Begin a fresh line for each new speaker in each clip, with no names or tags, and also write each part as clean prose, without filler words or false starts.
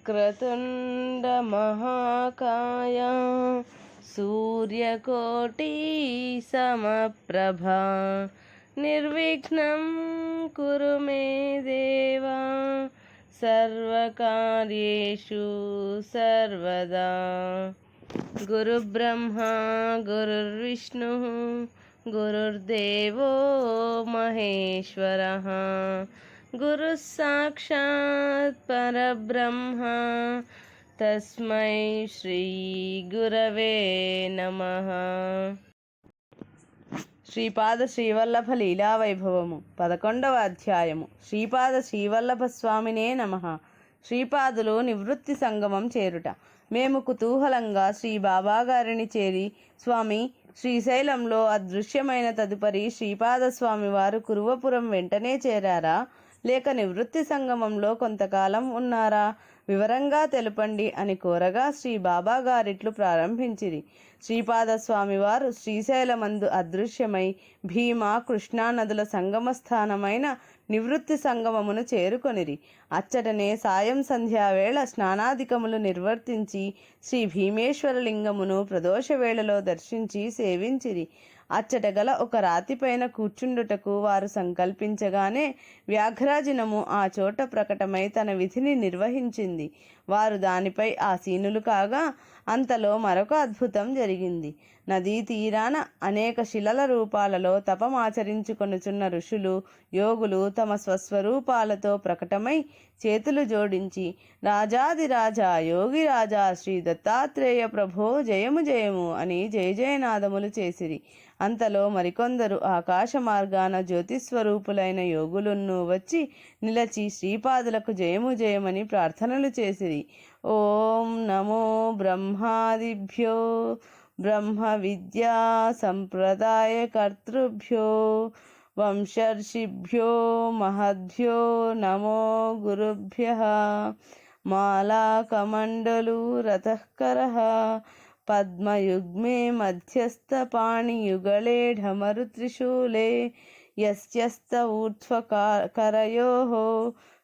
వక్రతుండ మహాకాయ సూర్యకోటి సమప్రభా నిర్విఘ్నం కురు మే దేవా సర్వకార్యేషు సర్వదా. గురుబ్రహ్మా గురుర్విష్ణు గురుర్దేవో మహేశ్వరః గురు సాక్షాత్ పరబ్రహ్మ తస్మై శ్రీ గురవే నమః. శ్రీపాద శ్రీవల్లభ లీలా వైభవము 11వ అధ్యాయము. శ్రీపాద శ్రీవల్లభ స్వామినే నమః. శ్రీపాదులు నివృత్తి సంగమం చేరుట. మేము కుతూహలంగా శ్రీ బాబాగారిని చేరి, స్వామి, శ్రీశైలంలో అదృశ్యమైన తదుపరి శ్రీపాదస్వామి వారు కురువపురం వెంటనే చేరారా, లేక నివృత్తి సంగమంలో కొంతకాలం ఉన్నారా, వివరంగా తెలుపండి అని కోరగా శ్రీ బాబాగారిట్లు ప్రారంభించిరి. శ్రీపాదస్వామి వారు శ్రీశైలమందు అదృశ్యమై భీమా కృష్ణా నదుల సంగమ స్థానమైన నివృత్తి సంగమమును చేరుకొనిరి. అచ్చటనే సాయం సంధ్యావేళ స్నానాధికములు నిర్వర్తించి శ్రీ భీమేశ్వరలింగమును ప్రదోష వేళలో దర్శించి సేవించిరి. అచ్చట గల ఒక రాతిపైన కూర్చుండుటకు వారు సంకల్పించగానే వ్యాఘ్రాజినము ఆ చోట ప్రకటమై తన విధిని నిర్వహించింది. వారు దానిపై ఆసీనులు కాగా అంతలో మరొక అద్భుతం జరిగింది. నదీ తీరాన అనేక శిలల రూపాలలో తపమాచరించుకొనుచున్న ఋషులు, యోగులు తమ స్వస్వరూపాలతో ప్రకటమై చేతులు జోడించి, రాజాదిరాజా యోగిరాజా శ్రీ దత్తాత్రేయ ప్రభో జయము జయము అని జయ జయనాదములు చేసిరి. అంతలో మరికొందరు ఆకాశ మార్గాన జ్యోతిస్వరూపులైన యోగులున్నూ వచ్చి నిలచి శ్రీపాదులకు జయము జయమని ప్రార్థనలు చేసిరి. ఓం నమో బ్రహ్మాదిభ్యో బ్రహ్మ విద్యా సంప్రదాయ కర్తృభ్యో వంశర్షిభ్యో మహద్భ్యో నమో గురుభ్యః. మాలాకమండలు రతఃకరః పద్మయుగ్మే మధ్యస్థపాణియుగళే ఢమరుత్రిశూలే యస్యస్త ఊర్ధ్వకరయోః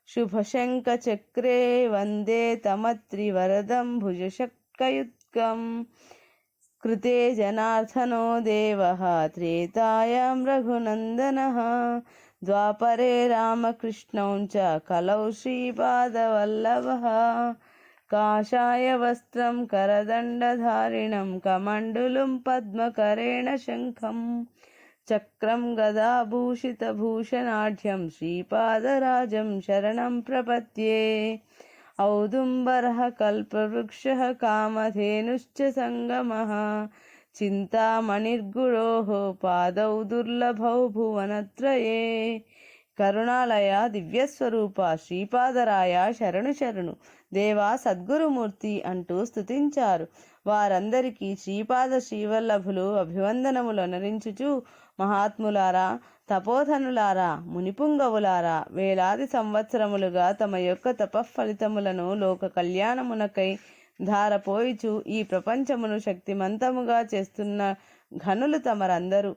శుభశంఖచక్రే వందే తమత్రివరదం భుజషట్కయుత్కం. కృతే జనార్దనో దేవః త్రేతాయాం రఘునందనః ద్వాపరే రామకృష్ణౌ చ కలౌ శ్రీపాదవల్లభః. కాషాయ వస్త్రం కరదండధారిణం కమండలుం పద్మకరేణ శంఖం చక్రం గదాభూషితభూషణాఢ్యం శ్రీపాదరాజం శరణం ప్రపద్యే. ఔదుంబరః కల్పవృక్షః కామధేనుశ్చ సంగమః చింతామణిర్గురోః పాదౌ దుర్లభౌ భువనత్రయే. కరుణాలయ దివ్యస్వరూప శ్రీపాదరాయ శరణు శరణు, దేవా సద్గురుమూర్తి అంటూ స్తుతించారు. వారందరికీ శ్రీపాద శ్రీవల్లభులు అభివందనములు అనరించుచు, మహాత్ములారా, తపోధనులారా, మునిపుంగవులారా, వేలాది సంవత్సరములుగా తమ యొక్క తపఫలితములను లోక కళ్యాణమునకై ధారపోయిచు ఈ ప్రపంచమును శక్తిమంతముగా చేస్తున్న ఘనులు తమరందరూ.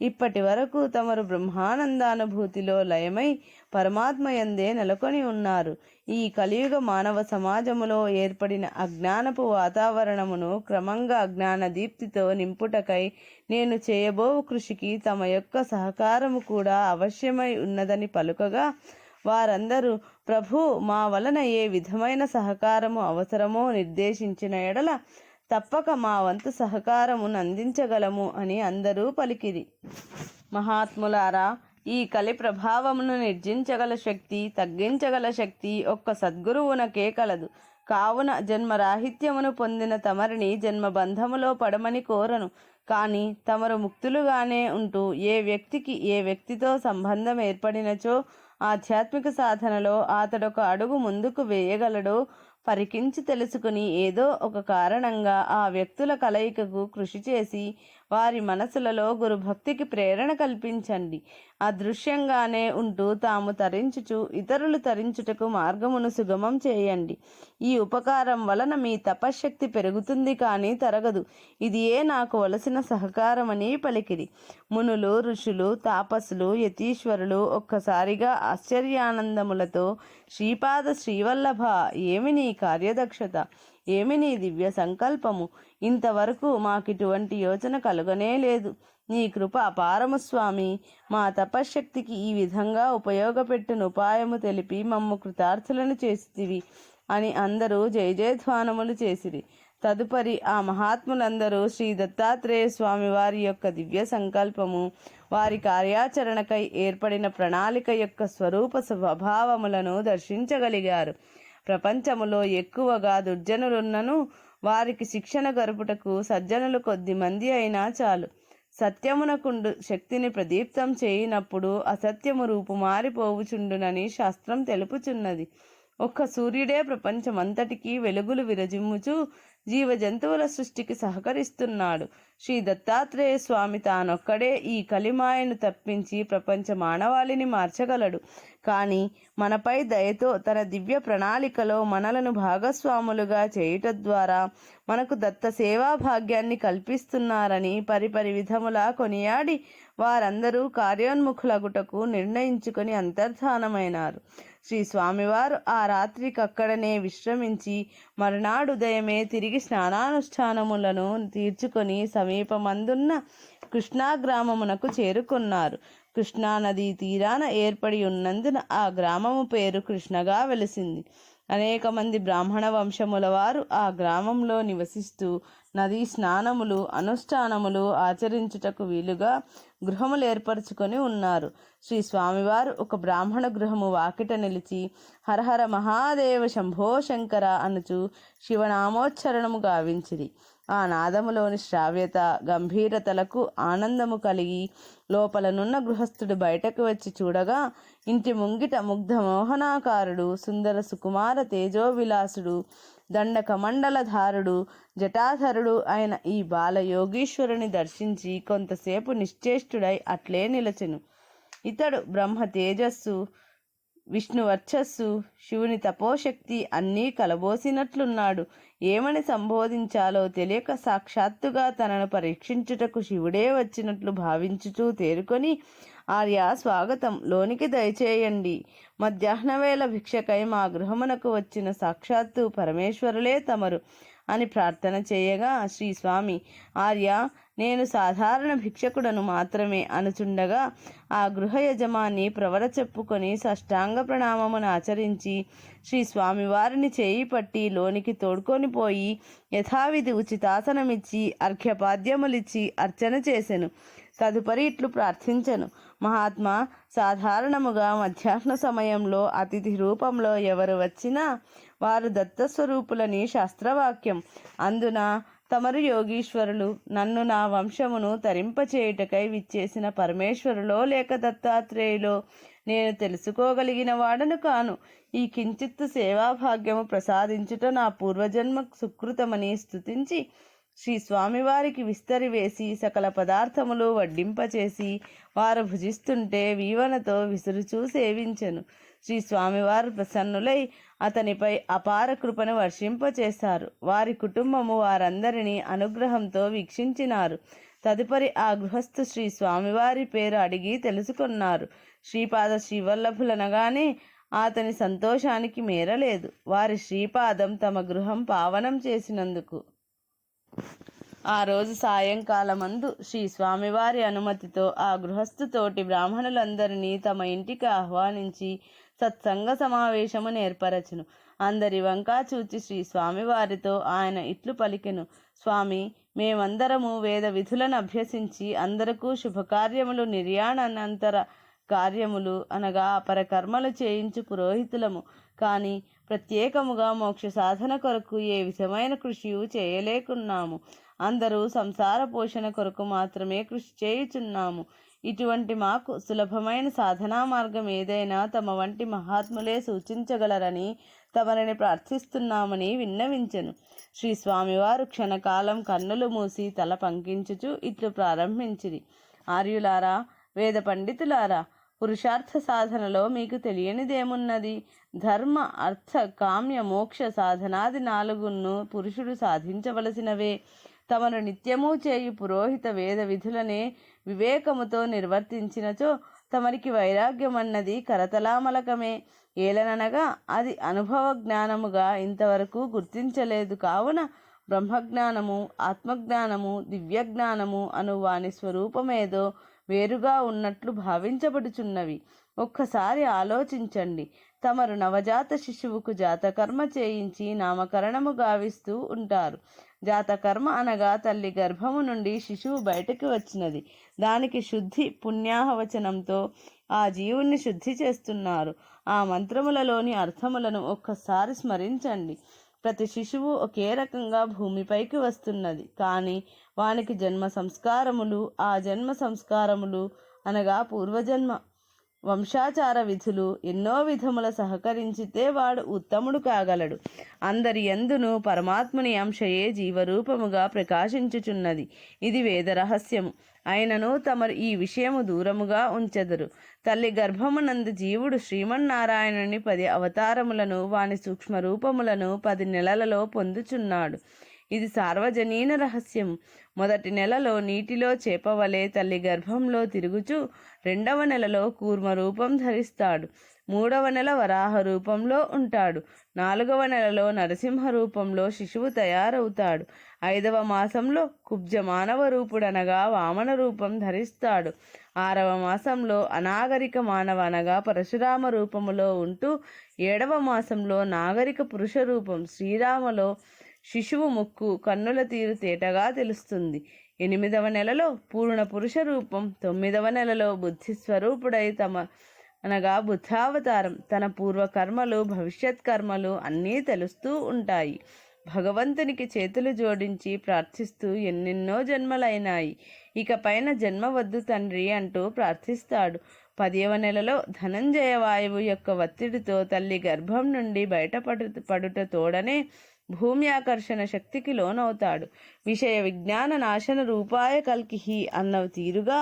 ఇప్పటి వరకు తమరు బ్రహ్మానందానుభూతిలో లయమై పరమాత్మయందే నెలకొని ఉన్నారు. ఈ కలియుగ మానవ సమాజములో ఏర్పడిన అజ్ఞానపు వాతావరణమును క్రమంగా జ్ఞాన దీప్తితో నింపుటకై నేను చేయబోవు కృషికి తమ యొక్క సహకారము కూడా అవశ్యమై ఉన్నదని పలుకగా, వారందరూ ప్రభు, మా వలన ఏ విధమైన సహకారము అవసరమో నిర్దేశించిన ఎడల తప్పక మా వంతు సహకారమును అందించగలము అని అందరూ పలికిరి. మహాత్ములారా, ఈ కలి ప్రభావమును నిర్జించగల శక్తి, తగ్గించగల శక్తి ఒక్క సద్గురువునకే కలదు. కావున జన్మరాహిత్యమును పొందిన తమరిని జన్మబంధములో పడమని కోరను. కానీ తమరు ముక్తులుగానే ఉంటూ ఏ వ్యక్తికి ఏ వ్యక్తితో సంబంధం ఏర్పడినచో ఆధ్యాత్మిక సాధనలో అతడొక అడుగు ముందుకు వేయగలడో పరికించి తెలుసుకుని ఏదో ఒక కారణంగా ఆ వ్యక్తుల కలయికకు కృషి చేసి వారి మనసులలో గురుభక్తికి ప్రేరణ కల్పించండి. అదృశ్యంగానే ఉంటూ తాము తరించుచు ఇతరులు తరించుటకు మార్గమును సుగమం చేయండి. ఈ ఉపకారం వలన మీ తపశ్శక్తి పెరుగుతుంది కానీ తరగదు. ఇది నాకు వలసిన సహకారమని పలికిరి. మునులు, ఋషులు, తాపసులు, యతీశ్వరులు ఒక్కసారిగా ఆశ్చర్యానందములతో శ్రీపాద శ్రీవల్లభ, ఏమి నీ కార్యదక్షత, ఏమి నీ దివ్య సంకల్పము, ఇంతవరకు మాకిటువంటి యోచన కలుగనే లేదు. నీ కృప అపారము స్వామి. మా తపశ్శక్తికి ఈ విధంగా ఉపయోగపెట్టును ఉపాయము తెలిపి మమ్ము కృతార్థులను చేసితివి అని అందరూ జయజయధ్వానములు చేసిరి. తదుపరి ఆ మహాత్ములందరూ శ్రీ దత్తాత్రేయ స్వామి వారి యొక్క దివ్య సంకల్పము, వారి కార్యాచరణకై ఏర్పడిన ప్రణాళిక యొక్క స్వరూప స్వభావములను దర్శించగలిగారు. ప్రపంచములో ఎక్కువగా దుర్జనులున్నను వారికి శిక్షణ గరుపుటకు సజ్జనులు కొద్ది మంది అయినా చాలు. సత్యమునకుండు శక్తిని ప్రదీప్తం చేయినప్పుడు అసత్యము రూపు మారిపోవుచుండునని శాస్త్రం తెలుపుచున్నది. ఒక్క సూర్యుడే ప్రపంచమంతటికీ వెలుగులు విరజిమ్ముచు జీవ జంతువుల సృష్టికి సహకరిస్తున్నాడు. శ్రీ దత్తాత్రేయ స్వామి తానొక్కడే ఈ కలిమాయను తప్పించి ప్రపంచ మానవాళిని మార్చగలడు. కానీ మనపై దయతో తన దివ్య ప్రణాళికలో మనలను భాగస్వాములుగా చేయుట ద్వారా మనకు దత్త సేవా భాగ్యాన్ని కల్పిస్తున్నారని పరిపరి విధములా కొనియాడి వారందరూ కార్యోన్ముఖులగుటకు నిర్ణయించుకొని అంతర్ధానమైనారు. శ్రీ స్వామివారు ఆ రాత్రికక్కడనే విశ్రమించి మరునాడు ఉదయమే తిరిగి స్నానానుష్ఠానములను తీర్చుకొని సమీపమందున్న కృష్ణా గ్రామమునకు చేరుకున్నారు. కృష్ణానదీ తీరాన ఏర్పడి ఉన్నందున ఆ గ్రామము పేరు కృష్ణగా వెలిసింది. అనేక మంది బ్రాహ్మణ వంశముల వారు ఆ గ్రామంలో నివసిస్తూ నదీ స్నానములు, అనుష్ఠానములు ఆచరించుటకు వీలుగా గృహములు ఏర్పరచుకొని ఉన్నారు. శ్రీ స్వామివారు ఒక బ్రాహ్మణ గృహము వాకిట నిలిచి హరహర మహాదేవ శంభో శంకర అనుచు శివనామోచ్చరణము గావించిరి. ఆ నాదములోని శ్రావ్యత, గంభీరతలకు ఆనందము కలిగి లోపలనున్న గృహస్థుడు బయటకు వచ్చి చూడగా ఇంటి ముంగిట ముగ్ధ మోహనాకారుడు, సుందర సుకుమార తేజోవిలాసుడు, దండకమండలధారుడు, జటాధరుడు అయిన ఈ బాలయోగీశ్వరుని దర్శించి కొంతసేపు నిశ్చేష్టుడై అట్లే నిలచెను. ఇతడు బ్రహ్మ తేజస్సు, విష్ణు వర్చస్సు, శివుని తపోశక్తి అన్నీ కలబోసినట్లున్నాడు. ఏమని సంబోధించాలో తెలియక సాక్షాత్తుగా తనను పరీక్షించుటకు శివుడే వచ్చినట్లు భావించుచూ తేరుకొని, ఆర్య స్వాగతం, లోనికి దయచేయండి. మధ్యాహ్నవేళ భిక్షకై మా గృహమునకు వచ్చిన సాక్షాత్తు పరమేశ్వరులే తమరు అని ప్రార్థన చేయగా శ్రీ స్వామి, ఆర్య, నేను సాధారణ భిక్షకుడను మాత్రమే అనుచుండగా ఆ గృహ యజమాని ప్రవర చెప్పుకొని సాష్టాంగ ప్రణామమును ఆచరించి శ్రీ స్వామివారిని చేయి పట్టి లోనికి తోడ్కొని పోయి యథావిధి ఉచితాసనమిచ్చి అర్ఘ్యపాద్యములిచ్చి అర్చన చేసెను. తదుపరి ఇట్లు ప్రార్థించెను. మహాత్మా, సాధారణముగా మధ్యాహ్న సమయంలో అతిథి రూపంలో ఎవరు వచ్చినా వారు దత్తస్వరూపులని శాస్త్రవాక్యం. అందున తమరు యోగీశ్వరులు, నన్ను నా వంశమును తరింపచేయుటకై విచ్చేసిన పరమేశ్వరులో లేక దత్తాత్రేయులో నేను తెలుసుకోగలిగిన వాడను కాను. ఈ కించిత్తు సేవాభాగ్యము ప్రసాదించుట నా పూర్వజన్మ సుకృతమని స్తుతించి శ్రీ స్వామివారికి విస్తరి వేసి సకల పదార్థములు వడ్డింపచేసి వారు భుజిస్తుంటే వీవనతో విసురుచూ సేవించెను. శ్రీ స్వామివారు ప్రసన్నులై అతనిపై అపార కృపను వర్షింపచేశారు. వారి కుటుంబము వారందరినీ అనుగ్రహంతో వీక్షించినారు. తదుపరి ఆ గృహస్థు శ్రీ స్వామివారి పేరు అడిగి తెలుసుకున్నారు. శ్రీపాద శ్రీవల్లభులనగానే అతని సంతోషానికి మేరలేదు. వారి శ్రీపాదం తమ గృహం పావనం చేసినందుకు. ఆ రోజు సాయంకాలమందు శ్రీ స్వామివారి అనుమతితో ఆ గృహస్థుతోటి బ్రాహ్మణులందరినీ తమ ఇంటికి ఆహ్వానించి సత్సంగ సమావేశము ఏర్పరచును. అందరి వంకా చూచి శ్రీ స్వామివారితో ఆయన ఇట్లు పలికెను. స్వామి, మేమందరము వేద విధులను అభ్యసించి అందరకు శుభకార్యములు, నిర్యాణానంతర కార్యములు అనగా పరకర్మలు చేయించు పురోహితులము. కానీ ప్రత్యేకముగా మోక్ష సాధన కొరకు ఏ విధమైన కృషియు చేయలేకున్నాము. అందరూ సంసార పోషణ కొరకు మాత్రమే కృషి చేయుచున్నాము. ఇటువంటి మాకు సులభమైన సాధనా మార్గం ఏదైనా తమ వంటి మహాత్ములే సూచించగలరని తమరిని ప్రార్థిస్తున్నామని విన్నవించెను. శ్రీ స్వామివారు క్షణకాలం కన్నులు మూసి తల పంకించుచు ఇట్లు ప్రారంభించిరి. ఆర్యులారా, వేద పండితులారా, పురుషార్థ సాధనలో మీకు తెలియనిదేమున్నది? ధర్మ, అర్థ, కామ్య, మోక్ష సాధనాది 4 పురుషుడు సాధించవలసినవే. తమను నిత్యము చేయు పురోహిత వేద విధులనే వివేకముతో నిర్వర్తించినచో తమరికి వైరాగ్యమన్నది కరతలామలకమే. ఏలననగా అది అనుభవ జ్ఞానముగా ఇంతవరకు గుర్తించలేదు. కావున బ్రహ్మజ్ఞానము, ఆత్మజ్ఞానము, దివ్యజ్ఞానము అను వాని స్వరూపమేదో వేరుగా ఉన్నట్లు భావించబడుచున్నవి. ఒక్కసారి ఆలోచించండి. తమరు నవజాత శిశువుకు జాతకర్మ చేయించి నామకరణము గావిస్తూ ఉంటారు. జాతకర్మ అనగా తల్లి గర్భము నుండి శిశువు బయటకు వచ్చినది. దానికి శుద్ధి పుణ్యాహవచనంతో ఆ జీవుణ్ణి శుద్ధి చేస్తున్నారు. ఆ మంత్రములలోని అర్థములను ఒక్కసారి స్మరించండి. ప్రతి శిశువు ఒకే రకంగా భూమిపైకి వస్తున్నది. కానీ వానికి జన్మ సంస్కారములు, ఆ జన్మ సంస్కారములు అనగా పూర్వజన్మ వంశాచార విధులు ఎన్నో విధముల సహకరించితే వాడు ఉత్తముడు కాగలడు. అందరి యందును పరమాత్ముని అంశయే జీవరూపముగా ప్రకాశించుచున్నది. ఇది వేద రహస్యము. అయినను తమరు ఈ విషయము దూరముగా ఉంచెదరు. తల్లి గర్భమునందు జీవుడు శ్రీమన్నారాయణుని 10 అవతారములను, వాని సూక్ష్మ రూపములను 10 నెలలలో పొందుచున్నాడు. ఇది సార్వజనీన రహస్యం. మొదటి నెలలో నీటిలో చేపవలే తల్లి గర్భంలో తిరుగుచూ 2వ నెలలో కూర్మ రూపం ధరిస్తాడు. 3వ నెల వరాహ రూపంలో ఉంటాడు. 4వ నెలలో నరసింహ రూపంలో శిశువు తయారవుతాడు. 5వ మాసంలో కుబ్జ మానవ రూపుడనగా వామన రూపం ధరిస్తాడు. 6వ మాసంలో అనాగరిక మానవ అనగా పరశురామ రూపములో ఉంటూ 7వ మాసంలో నాగరిక పురుష రూపం శ్రీరామలో శిశువు ముక్కు, కన్నుల తీరు తేటగా తెలుస్తుంది. 8వ నెలలో పూర్ణ పురుష రూపం, 9వ నెలలో బుద్ధి స్వరూపుడై అనగా బుద్ధావతారం తన పూర్వకర్మలు, భవిష్యత్ కర్మలు అన్నీ తెలుస్తూ ఉంటాయి. భగవంతునికి చేతులు జోడించి ప్రార్థిస్తూ ఎన్నెన్నో జన్మలైనాయి, ఇక పైన జన్మ వద్దు తండ్రి అంటూ ప్రార్థిస్తాడు. 10వ నెలలో ధనంజయ వాయువు యొక్క ఒత్తిడితో తల్లి గర్భం నుండి బయటపడుట తోడనే భూమి ఆకర్షణ శక్తికి లోనవుతాడు. విషయ విజ్ఞాన నాశన రూపాయ కల్కిహి అన్న తీరుగా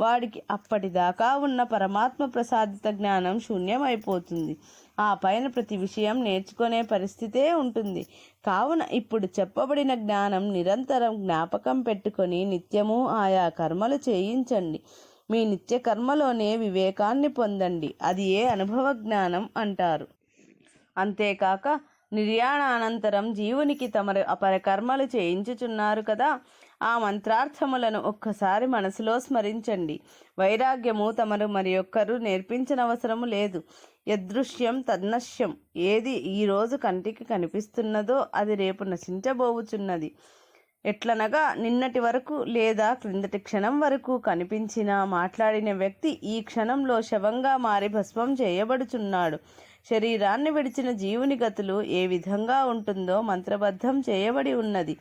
వాడికి అప్పటిదాకా ఉన్న పరమాత్మ ప్రసాదిత జ్ఞానం శూన్యమైపోతుంది. ఆ పైన ప్రతి విషయం నేర్చుకునే పరిస్థితే ఉంటుంది. కావున ఇప్పుడు చెప్పబడిన జ్ఞానం నిరంతరం జ్ఞాపకం పెట్టుకొని నిత్యము ఆయా కర్మలు చేయించండి. మీ నిత్య కర్మలోనే వివేకాన్ని పొందండి. అది ఏ అనుభవ జ్ఞానం అంటారు. అంతేకాక నిర్యాణానంతరం జీవునికి తమరు అపరకర్మలు చేయించుచున్నారు కదా, ఆ మంత్రార్థములను ఒక్కసారి మనసులో స్మరించండి. వైరాగ్యము తమరు మరి ఒక్కరు నేర్పించనవసరము లేదు. యదృశ్యం తన్నశ్యం. ఏది ఈరోజు కంటికి కనిపిస్తున్నదో అది రేపు నశించబోవుచున్నది. ఎట్లనగా నిన్నటి వరకు లేదా క్రిందటి క్షణం వరకు కనిపించిన మాట్లాడిన వ్యక్తి ఈ క్షణంలో శవంగా మారి భస్మం చేయబడుచున్నాడు. శరీరాన్ని విడిచిన జీవుని గతులు ఏ విధంగా ఉంటుందో మంత్రబద్ధం చేయబడి ఉన్నది.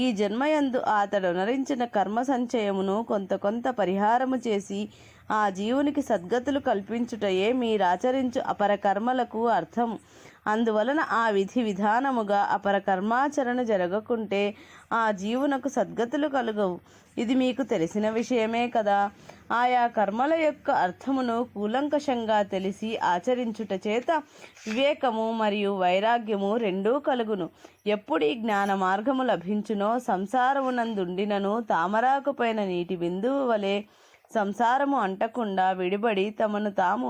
ఈ జన్మయందు అతడు నరించిన కర్మ సంచయమును కొంత పరిహారము చేసి ఆ జీవునికి సద్గతులు కల్పించుటయే మీరాచరించు అపరకర్మలకు అర్థము. అందువలన ఆ విధి విధానముగా అపరకర్మాచరణ జరగకుంటే ఆ జీవునకు సద్గతులు కలుగవు. ఇది మీకు తెలిసిన విషయమే కదా. ఆయా కర్మల యొక్క అర్థమును కూలంకషంగా తెలిసి ఆచరించుట చేత వివేకము మరియు వైరాగ్యము రెండూ కలుగును. ఎప్పుడు ఈ జ్ఞాన మార్గము లభించునో సంసారమునందుండినను తామరాకుపైన నీటి బిందువు వలె సంసారము అంటకుండా విడిబడి తమను తాము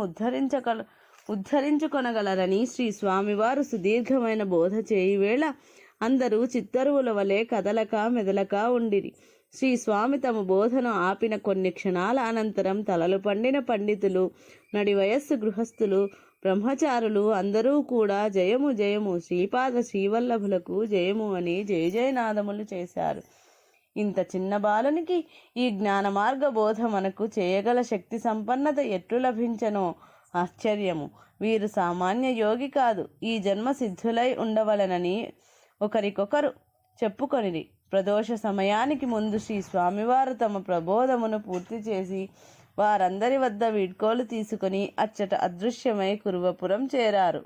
ఉద్ధరించుకొనగలరని శ్రీ స్వామివారు సుదీర్ఘమైన బోధ చేయువేళ అందరూ చిత్తరువుల వలె కదలక మెదలక ఉండిరి. శ్రీ స్వామి తమ బోధను ఆపిన కొన్ని క్షణాల అనంతరం తలలు పండిన పండితులు, నడి వయస్సు గృహస్థులు, బ్రహ్మచారులు అందరూ కూడా జయము జయము శ్రీపాద శ్రీవల్లభులకు జయము అని జయ జయనాదములు చేశారు. ఇంత చిన్న బాలునికి ఈ జ్ఞాన మార్గ బోధ మనకు చేయగల శక్తి సంపన్నత ఎట్లు లభించనో ఆశ్చర్యము. వీరు సామాన్య యోగి కాదు. ఈ జన్మ సిద్ధులై ఉండవలనని ఒకరికొకరు చెప్పుకొనిరి. ప్రదోష సమయానికి ముందు శ్రీ స్వామివారు తమ ప్రబోధమును పూర్తి చేసి వారందరి వద్ద వీడ్కోలు తీసుకుని అచ్చట అదృశ్యమై కురువపురం చేరారు.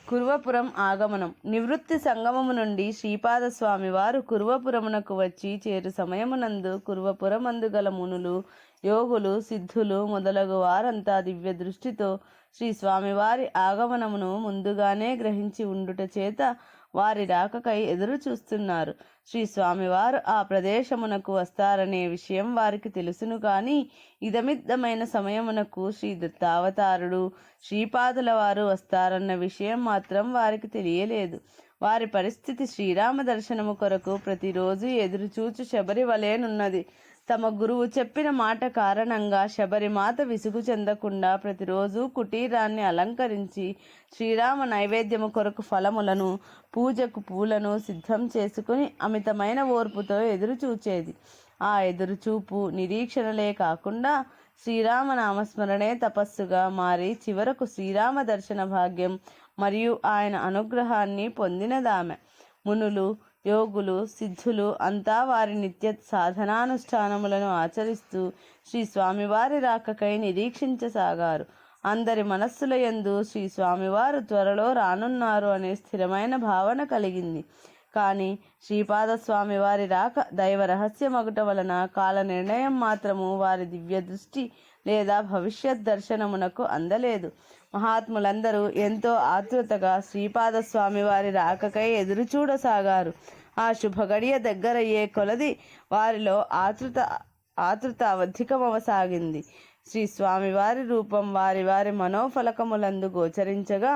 కుర్వపురం ఆగమనం. నివృత్తి సంగమము నుండి శ్రీపాదస్వామి వారు కుర్వపురమునకు వచ్చి చేరు సమయమునందు కుర్వపురమందు గల మునులు, యోగులు, సిద్ధులు మొదలగు వారంతా దివ్య దృష్టితో శ్రీ స్వామివారి ఆగమనమును ముందుగానే గ్రహించి ఉండుట చేత వారి రాకకై ఎదురు చూస్తున్నారు. శ్రీ స్వామివారు ఆ ప్రదేశమునకు వస్తారనే విషయం వారికి తెలుసును. కానీ ఇదమిద్దమైన సమయమునకు శ్రీ దత్తావతారుడు శ్రీపాదుల వారు వస్తారన్న విషయం మాత్రం వారికి తెలియలేదు. వారి పరిస్థితి శ్రీరామ దర్శనము కొరకు ప్రతిరోజు ఎదురుచూచు శబరి వలెనున్నది. తమ గురువు చెప్పిన మాట కారణంగా శబరిమాత విసుగు చెందకుండా ప్రతిరోజు కుటీరాన్ని అలంకరించి శ్రీరామ నైవేద్యము కొరకు ఫలములను, పూజకు పూలను సిద్ధం చేసుకుని అమితమైన ఓర్పుతో ఎదురుచూచేది. ఆ ఎదురుచూపు నిరీక్షణలే కాకుండా శ్రీరామ నామస్మరణే తపస్సుగా మారి చివరకు శ్రీరామ దర్శన భాగ్యం మరియు ఆయన అనుగ్రహాన్ని పొందినదామె. మునులు, యోగులు, సిద్ధులు అంతా వారి నిత్య సాధనానుష్ఠానములను ఆచరిస్తూ శ్రీ స్వామివారి రాకకై నిరీక్షించసాగారు. అందరి మనస్సుల యందు శ్రీ స్వామివారు త్వరలో రానున్నారు అనే స్థిరమైన భావన కలిగింది. కానీ శ్రీపాదస్వామి వారి రాక దైవ రహస్యమగుట వలన కాల నిర్ణయం మాత్రము వారి దివ్య దృష్టి లేదా భవిష్యత్ దర్శనమునకు అందలేదు. మహాత్ములందరూ ఎంతో ఆతృతగా శ్రీపాదస్వామి వారి రాకకై ఎదురుచూడసాగారు. ఆ శుభగడియ దగ్గరయ్యే కొలది వారిలో ఆతృత అధికమవసాగింది. శ్రీ స్వామివారి రూపం వారి వారి మనోఫలకములందు గోచరించగా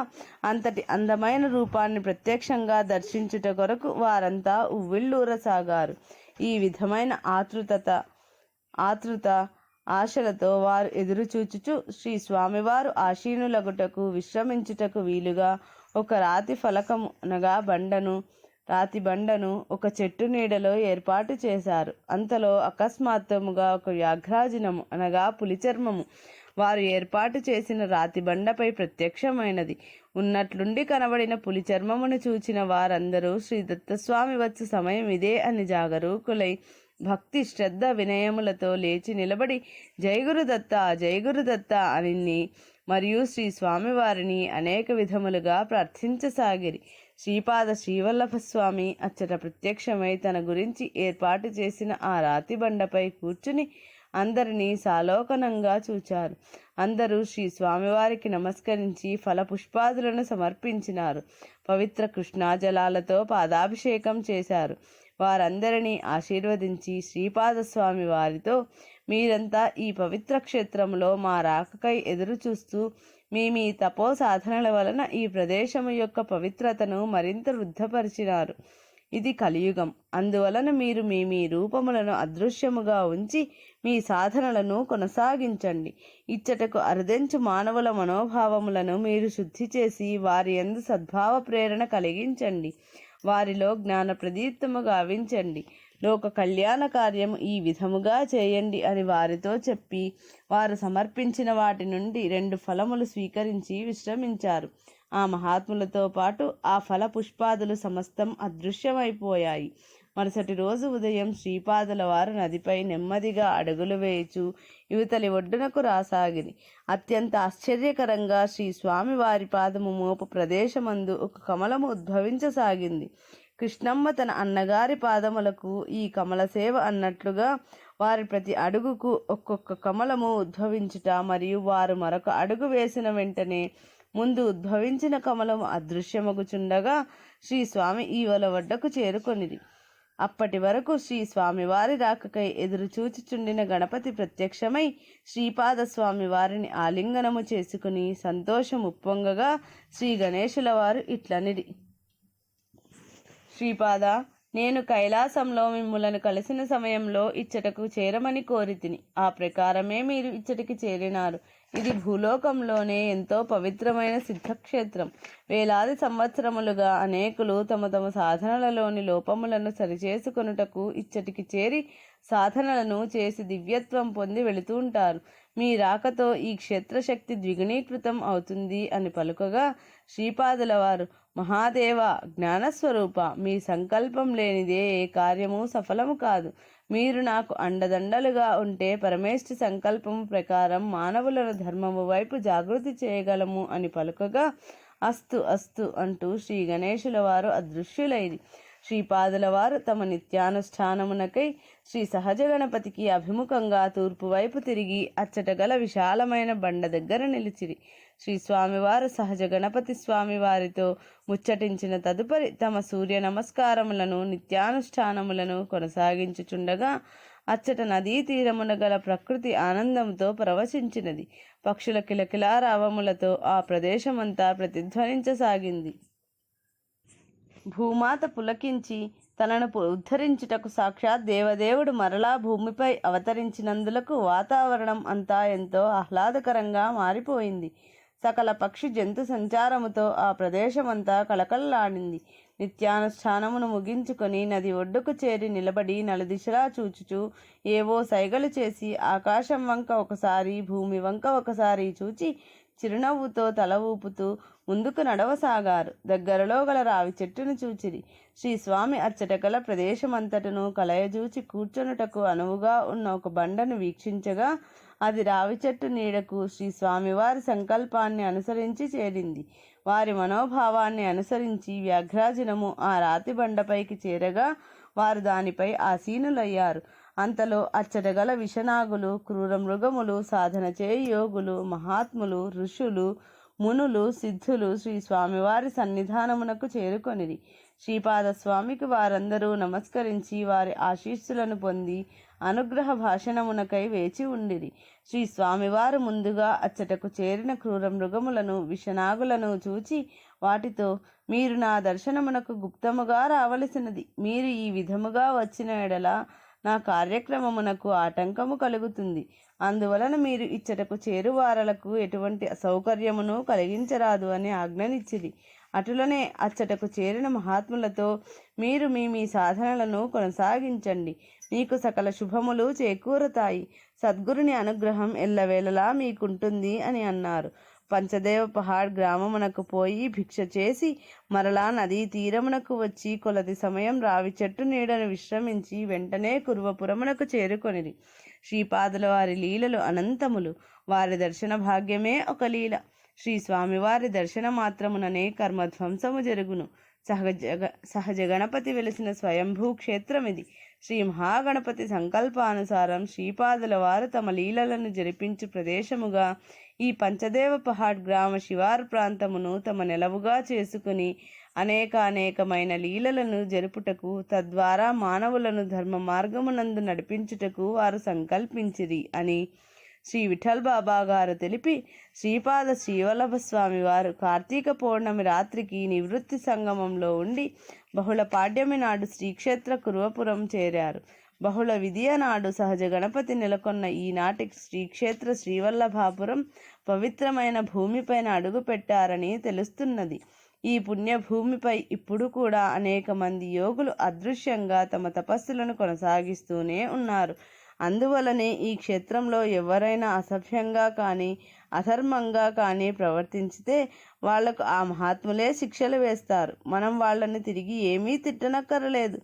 అంతటి అందమైన రూపాన్ని ప్రత్యక్షంగా దర్శించుట కొరకు వారంతా ఉవ్విళ్ళూరసాగారు. ఈ విధమైన ఆతృత ఆశలతో వారు ఎదురుచూచుచు శ్రీ స్వామివారు ఆశీనులగుటకు విశ్రమించుటకు వీలుగా ఒక రాతి ఫలకము అనగా రాతి బండను ఒక చెట్టు నీడలో ఏర్పాటు చేశారు. అంతలో అకస్మాత్తుగా ఒక వ్యాఘ్రాజినము అనగా పులిచర్మము వారు ఏర్పాటు చేసిన రాతి బండపై ప్రత్యక్షమైనది. ఉన్నట్లుండి కనబడిన పులి చర్మమును చూచిన వారందరూ శ్రీ దత్తస్వామి వచ్చు సమయం ఇదే అని జాగరూకులై భక్తి, శ్రద్ధ, వినయములతో లేచి నిలబడి జై గురుదత్త, జై గురుదత్త అని మరియు శ్రీ స్వామివారిని అనేక విధములుగా ప్రార్థించసాగిరి. శ్రీవల్లభ స్వామి అచ్చట ప్రత్యక్షమై తన గురించి ఏర్పాటు చేసిన ఆ రాతి బండపై కూర్చుని అందరినీ సాలోకనంగా చూచారు. అందరూ శ్రీ స్వామివారికి నమస్కరించి ఫలపుష్పాదులను సమర్పించినారు. పవిత్ర కృష్ణాజలాలతో పాదాభిషేకం చేశారు. వారందరినీ ఆశీర్వదించి శ్రీపాదస్వామి వారితో, మీరంతా ఈ పవిత్ర క్షేత్రంలో మా రాకకై ఎదురు చూస్తూ మీ తపో సాధనల వలన ఈ ప్రదేశము యొక్క పవిత్రతను మరింత వృద్ధపరిచినారు. ఇది కలియుగం. అందువలన మీరు మీ రూపములను అదృశ్యముగా ఉంచి మీ సాధనలను కొనసాగించండి. ఇచ్చటకు అరుదెంచు మానవుల మనోభావములను మీరు శుద్ధి చేసి వారి యందు సద్భావ ప్రేరణ కలిగించండి. వారిలో జ్ఞాన ప్రదీప్తము గావించండి. లోక కళ్యాణ కార్యము ఈ విధముగా చేయండి అని వారితో చెప్పి వారు సమర్పించిన వాటి నుండి 2 ఫలములు స్వీకరించి విశ్రమించారు. ఆ మహాత్ములతో పాటు ఆ ఫల పుష్పాదులు సమస్తం అదృశ్యమైపోయాయి. మరుసటి రోజు ఉదయం శ్రీపాదుల వారు నదిపై నెమ్మదిగా అడుగులు వేయుచు యువతలి ఒడ్డునకు రాసాగిరి. అత్యంత ఆశ్చర్యకరంగా శ్రీ స్వామి వారి పాదము మోపు ప్రదేశమందు ఒక కమలము ఉద్భవించసాగింది. కృష్ణమ్మ తన అన్నగారి పాదములకు ఈ కమల సేవ అన్నట్లుగా వారి ప్రతి అడుగుకు ఒక్కొక్క కమలము ఉద్భవించుట మరియు వారు మరొక అడుగు వేసిన వెంటనే ముందు ఉద్భవించిన కమలము అదృశ్యమగుచుండగా శ్రీ స్వామి ఈవల వడ్డకు చేరుకొనిది. అప్పటి వరకు శ్రీ స్వామివారి రాకకై ఎదురు చూచుచుండిన గణపతి ప్రత్యక్షమై శ్రీపాదస్వామి వారిని ఆలింగనము చేసుకుని సంతోషం ఉప్పొంగగా శ్రీ గణేశుల వారు ఇట్లనిది: శ్రీపాద, నేను కైలాసంలో మిమ్ములను కలిసిన సమయంలో ఇచ్చటకు చేరమని కోరితిని. ఆ ప్రకారమే మీరు ఇచ్చటికి చేరినారు. ఇది భూలోకంలోనే ఎంతో పవిత్రమైన సిద్ధక్షేత్రం. వేలాది సంవత్సరములుగా అనేకులు తమ తమ సాధనలలోని లోపములను సరిచేసుకొనుటకు ఇచ్చటికి చేరి సాధనలను చేసి దివ్యత్వం పొంది వెళుతూ ఉంటారు. మీ రాకతో ఈ క్షేత్రశక్తి ద్విగుణీకృతం అవుతుంది అని పలుకగా శ్రీపాదుల వారు, మహాదేవ, జ్ఞానస్వరూప, మీ సంకల్పం లేనిదే ఏ కార్యము సఫలము కాదు. మీరు నాకు అండదండలుగా ఉంటే పరమేష్ఠి సంకల్పము ప్రకారం మానవులను ధర్మము వైపు జాగృతి చేయగలము అని పలుకగా అస్తు అస్తు అంటూ శ్రీ గణేశుల వారు అదృశ్యులైరి. శ్రీపాదుల వారు తమ నిత్యానుష్ఠానమునకై శ్రీ సహజ గణపతికి అభిముఖంగా తూర్పు వైపు తిరిగి అచ్చట గల విశాలమైన బండ దగ్గర నిలిచిరి. శ్రీ స్వామివారు సహజ గణపతి స్వామి వారితో ముచ్చటించిన తదుపరి తమ సూర్య నమస్కారములను నిత్యానుష్ఠానములను కొనసాగించుచుండగా అచ్చట నదీ తీరమున గల ప్రకృతి ఆనందంతో ప్రవశించినది. పక్షుల కిలకిలారావములతో ఆ ప్రదేశమంతా ప్రతిధ్వనించసాగింది. భూమాత పులకించి తనను ఉద్ధరించుటకు సాక్షాత్ దేవదేవుడు మరలా భూమిపై అవతరించినందులకు వాతావరణం అంతా ఎంతో ఆహ్లాదకరంగా మారిపోయింది. సకల పక్షి జంతు సంచారముతో ఆ ప్రదేశమంతా కళకళలాడింది. నిత్యానుష్ఠానమును ముగించుకొని నది ఒడ్డుకు చేరి నిలబడి నలుదిశలా చూచుచూ ఏవో సైగలు చేసి ఆకాశం వంక ఒకసారి భూమి వంక ఒకసారి చూచి చిరునవ్వుతో తల ఊపుతూ ముందుకు నడవసాగారు. దగ్గరలో గల రావి చెట్టును చూచిరి. శ్రీ స్వామి అచ్చట గల ప్రదేశమంతటను కలయజూచి కూర్చొనుటకు అనువుగా ఉన్న ఒక బండను వీక్షించగా అది రావి చెట్టు నీడకు శ్రీ స్వామివారి సంకల్పాన్ని అనుసరించి చేరింది. వారి మనోభావాన్ని అనుసరించి వ్యాఘ్రాజనము ఆ రాతి బండపైకి చేరగా వారు దానిపై ఆసీనులయ్యారు. అంతలో అచ్చటగల విషనాగులు, క్రూర మృగములు, సాధన చేయి యోగులు, మహాత్ములు, ఋషులు, మునులు, సిద్ధులు శ్రీ స్వామివారి సన్నిధానమునకు చేరుకొనిరి. శ్రీపాదస్వామికి వారందరూ నమస్కరించి వారి ఆశీస్సులను పొంది అనుగ్రహ భాషణమునకై వేచి ఉండిరి. శ్రీ స్వామివారు ముందుగా అచ్చటకు చేరిన క్రూర మృగములను, విషనాగులను చూచి వాటితో, మీరు నా దర్శనమునకు గుప్తముగా రావలసినది. మీరు ఈ విధముగా వచ్చిన ఎడల నా కార్యక్రమమునకు ఆటంకము కలుగుతుంది. అందువలన మీరు ఇచ్చటకు చేరువారలకు ఎటువంటి అసౌకర్యమును కలిగించరాదు అని ఆజ్ఞనిచ్చిరి. అటులనే అచ్చటకు చేరిన మహాత్ములతో, మీరు మీ సాధనలను కొనసాగించండి. మీకు సకల శుభములు చేకూరతాయి. సద్గురుని అనుగ్రహం ఎల్లవేళలా మీకుంటుంది అని అన్నారు. పంచదేవ పహాడ్ గ్రామమునకు పోయి భిక్ష చేసి మరలా నదీ తీరమునకు వచ్చి కొలది సమయం రావి చెట్టు నీడను విశ్రమించి వెంటనే కురువపురమునకు చేరుకొనిరి. శ్రీపాదుల వారి లీలలు అనంతములు. వారి దర్శన భాగ్యమే ఒక లీల. శ్రీ స్వామివారి దర్శన మాత్రముననే కర్మధ్వంసము జరుగును. సహజ గణపతి వెలిసిన స్వయంభూ క్షేత్రమిది. శ్రీ మహాగణపతి సంకల్పానుసారం శ్రీపాదుల వారు తమ లీలలను జరిపించు ప్రదేశముగా ఈ పంచదేవ పహాడ్ గ్రామ శివారు ప్రాంతమును తమ నెలవుగా చేసుకుని అనేకమైన లీలలను జరుపుటకు, తద్వారా మానవులను ధర్మ మార్గమునందు నడిపించుటకు వారు సంకల్పించిరి అని శ్రీ విఠల్ బాబా గారు తెలిపి, శ్రీపాద శ్రీవల్లభ స్వామి వారు కార్తీక పౌర్ణమి రాత్రికి నివృత్తి సంగమంలో ఉండి బహుళ పాడ్యమి నాడు శ్రీక్షేత్ర కురువపురం చేరారు. బహుళ విధియ నాడు సహజ గణపతి నెలకొన్న ఈనాటి శ్రీక్షేత్ర శ్రీవల్లభాపురం పవిత్రమైన భూమిపైన అడుగు పెట్టారని తెలుస్తున్నది. ఈ పుణ్యభూమిపై ఇప్పుడు కూడా అనేక మంది యోగులు అదృశ్యంగా తమ తపస్సులను కొనసాగిస్తూనే ఉన్నారు. అందువలనే ఈ క్షేత్రంలో ఎవరైనా అసభ్యంగా కానీ అధర్మంగా కానీ ప్రవర్తించితే వాళ్లకు ఆ మహాత్ములే శిక్షలు వేస్తారు. మనం వాళ్ళని తిరిగి ఏమీ తిట్టనక్కరలేదు.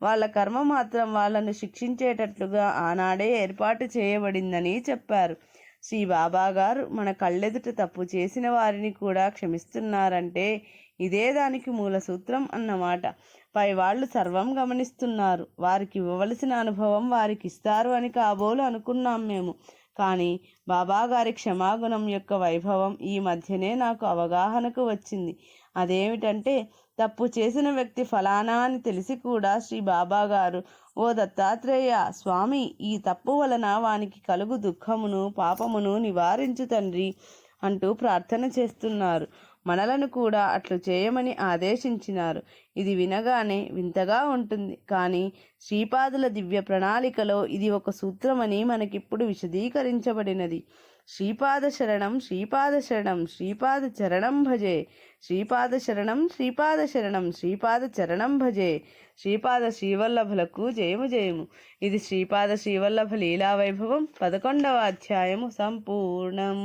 వాళ్ళ కర్మ మాత్రం వాళ్ళను శిక్షించేటట్లుగా ఆనాడే ఏర్పాటు చేయబడిందని చెప్పారు. శ్రీ బాబా గారు మన కళ్ళెదుట తప్పు చేసిన వారిని కూడా క్షమిస్తున్నారంటే ఇదే దానికి మూల సూత్రం అన్నమాట. పై వాళ్ళు సర్వం గమనిస్తున్నారు. వారికి ఇవ్వవలసిన అనుభవం వారికి ఇస్తారు అని కాబోలు అనుకున్నాం మేము. కానీ బాబాగారి క్షమాగుణం యొక్క వైభవం ఈ మధ్యనే నాకు అవగాహనకు వచ్చింది. అదేమిటంటే, తప్పు చేసిన వ్యక్తి ఫలానా అని తెలిసి కూడా శ్రీ బాబాగారు, ఓ దత్తాత్రేయ స్వామి, ఈ తప్పు వలన వానికి కలుగు దుఃఖమును పాపమును నివారించు తండ్రి అంటూ ప్రార్థన చేస్తున్నారు. మనలను కూడా అట్లు చేయమని ఆదేశించినారు. ఇది వినగానే వింతగా ఉంటుంది. కానీ శ్రీపాదుల దివ్య ప్రణాళికలో ఇది ఒక సూత్రమని మనకిప్పుడు విశదీకరించబడినది. శ్రీపాద శరణం శ్రీపాద శరణం శ్రీపాద చరణం భజే, శ్రీపాద శరణం శ్రీపాద శరణం శ్రీపాద చరణం భజే. శ్రీపాద శ్రీవల్లభులకు జయము జయము. ఇది శ్రీపాద శ్రీవల్లభ లీలా వైభవం 11వ అధ్యాయము సంపూర్ణం.